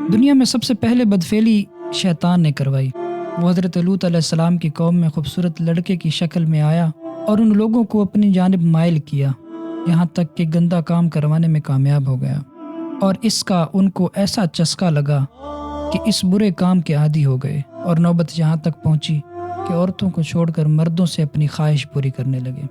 دنیا میں سب سے پہلے بدفعلی شیطان نے کروائی۔ وہ حضرت لوط علیہ السلام کی قوم میں خوبصورت لڑکے کی شکل میں آیا اور ان لوگوں کو اپنی جانب مائل کیا، یہاں تک کہ گندا کام کروانے میں کامیاب ہو گیا، اور اس کا ان کو ایسا چسکا لگا کہ اس برے کام کے عادی ہو گئے، اور نوبت یہاں تک پہنچی کہ عورتوں کو چھوڑ کر مردوں سے اپنی خواہش پوری کرنے لگے۔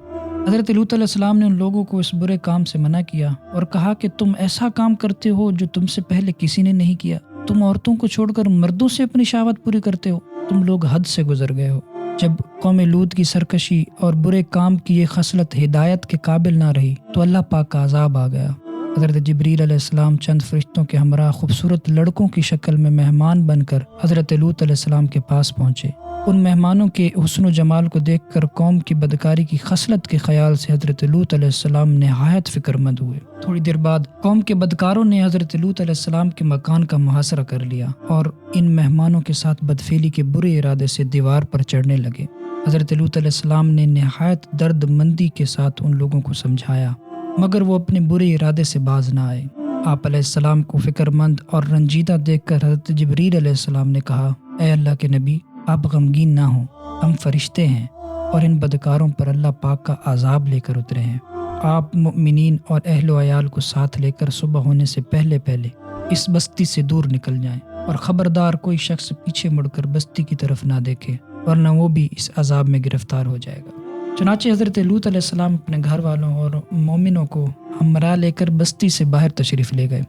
حضرت لوط علیہ السلام نے ان لوگوں کو اس برے کام سے منع کیا اور کہا کہ تم ایسا کام کرتے ہو جو تم سے پہلے کسی نے نہیں کیا، تم عورتوں کو چھوڑ کر مردوں سے اپنی شہوت پوری کرتے ہو، تم لوگ حد سے گزر گئے ہو۔ جب قوم لوط کی سرکشی اور برے کام کی یہ خصلت ہدایت کے قابل نہ رہی تو اللہ پاک کا عذاب آ گیا۔ حضرت جبریل علیہ السلام چند فرشتوں کے ہمراہ خوبصورت لڑکوں کی شکل میں مہمان بن کر حضرت لوط علیہ السلام کے پاس پہنچے۔ ان مہمانوں کے حسن و جمال کو دیکھ کر قوم کی بدکاری کی خصلت کے خیال سے حضرت لوط علیہ السلام نہایت فکر مند ہوئے۔ تھوڑی دیر بعد قوم کے بدکاروں نے حضرت لوط علیہ السلام کے مکان کا محاصرہ کر لیا اور ان مہمانوں کے ساتھ بدفعلی کے برے ارادے سے دیوار پر چڑھنے لگے۔ حضرت لوط علیہ السلام نے نہایت درد مندی کے ساتھ ان لوگوں کو سمجھایا، مگر وہ اپنے برے ارادے سے باز نہ آئے۔ آپ علیہ السلام کو فکر مند اور رنجیدہ دیکھ کر حضرت جبریل علیہ السلام نے کہا، اے اللہ کے نبی، آپ غمگین نہ ہوں، ہم فرشتے ہیں اور ان بدکاروں پر اللہ پاک کا عذاب لے کر اترے ہیں۔ آپ مؤمنین اور اہل و عیال کو ساتھ لے کر صبح ہونے سے پہلے پہلے اس بستی سے دور نکل جائیں، اور خبردار کوئی شخص پیچھے مڑ کر بستی کی طرف نہ دیکھے، ورنہ وہ بھی اس عذاب میں گرفتار ہو جائے گا۔ چنانچہ حضرت لوط علیہ السلام اپنے گھر والوں اور مومنوں کو ہمراہ لے کر بستی سے باہر تشریف لے گئے۔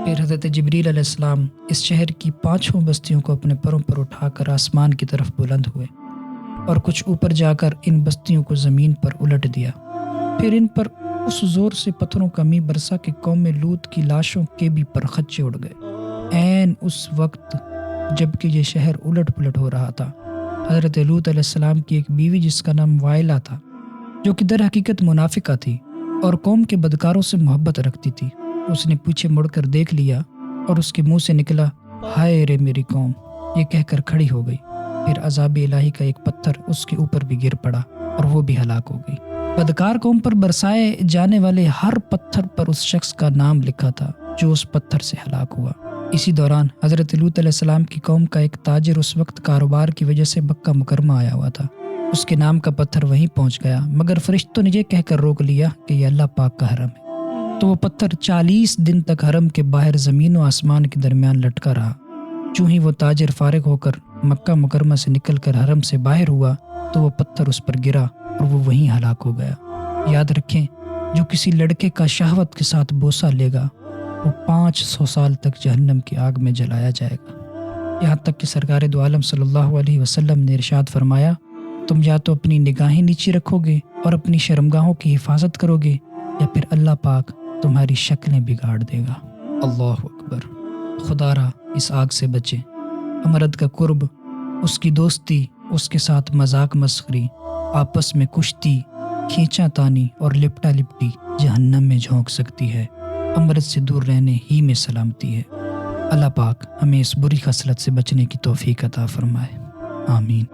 پھر حضرت جبریل علیہ السلام اس شہر کی 5 بستیوں کو اپنے پروں پر اٹھا کر آسمان کی طرف بلند ہوئے اور کچھ اوپر جا کر ان بستیوں کو زمین پر الٹ دیا۔ پھر ان پر اس زور سے پتھروں کا می برسا کہ قوم لوط کی لاشوں کے بھی پرخچے اڑ گئے۔ عین اس وقت جب کہ یہ شہر الٹ پلٹ ہو رہا تھا، حضرت لوط علیہ السلام کی ایک بیوی جس کا نام وائلہ تھا، جو کہ در حقیقت منافقہ تھی اور قوم کے بدکاروں سے محبت رکھتی تھی، اس نے پیچھے مڑ کر دیکھ لیا اور اس کے منہ سے نکلا، ہائے رے میری قوم، یہ کہہ کر کھڑی ہو گئی۔ پھر عذاب الہی کا ایک پتھر اس کے اوپر بھی گر پڑا اور وہ بھی ہلاک ہو گئی۔ بدکار قوم پر برسائے جانے والے ہر پتھر پر اس شخص کا نام لکھا تھا جو اس پتھر سے ہلاک ہوا۔ اسی دوران حضرت لوط علیہ السلام کی قوم کا ایک تاجر اس وقت کاروبار کی وجہ سے مکہ مکرمہ آیا ہوا تھا، اس کے نام کا پتھر وہیں پہنچ گیا، مگر فرشتوں نے یہ کہہ کر روک لیا کہ یہ اللہ پاک کا حرم ہے، تو وہ پتھر 40 دن تک حرم کے باہر زمین و آسمان کے درمیان لٹکا رہا۔ چوں ہی وہ تاجر فارغ ہو کر مکہ مکرمہ سے نکل کر حرم سے باہر ہوا تو وہ پتھر اس پر گرا اور وہ وہیں ہلاک ہو گیا۔ یاد رکھیں، جو کسی لڑکے کا شہوت کے ساتھ بوسہ لے گا وہ 500 سال تک جہنم کی آگ میں جلایا جائے گا۔ یہاں تک کہ سرکار دو عالم صلی اللہ علیہ وسلم نے ارشاد فرمایا، تم یا تو اپنی نگاہیں نیچی رکھو گے اور اپنی شرمگاہوں کی حفاظت کرو گے، یا پھر اللہ پاک تمہاری شکلیں بگاڑ دے گا۔ اللہ اکبر۔ خدا را اس آگ سے بچے۔ امرد کا قرب، اس کی دوستی، اس کے ساتھ مذاق مسخری، آپس میں کشتی، کھینچا تانی اور لپٹا لپٹی جہنم میں جھونک سکتی ہے۔ امرد سے دور رہنے ہی میں سلامتی ہے۔ اللہ پاک ہمیں اس بری خصلت سے بچنے کی توفیق عطا فرمائے۔ آمین۔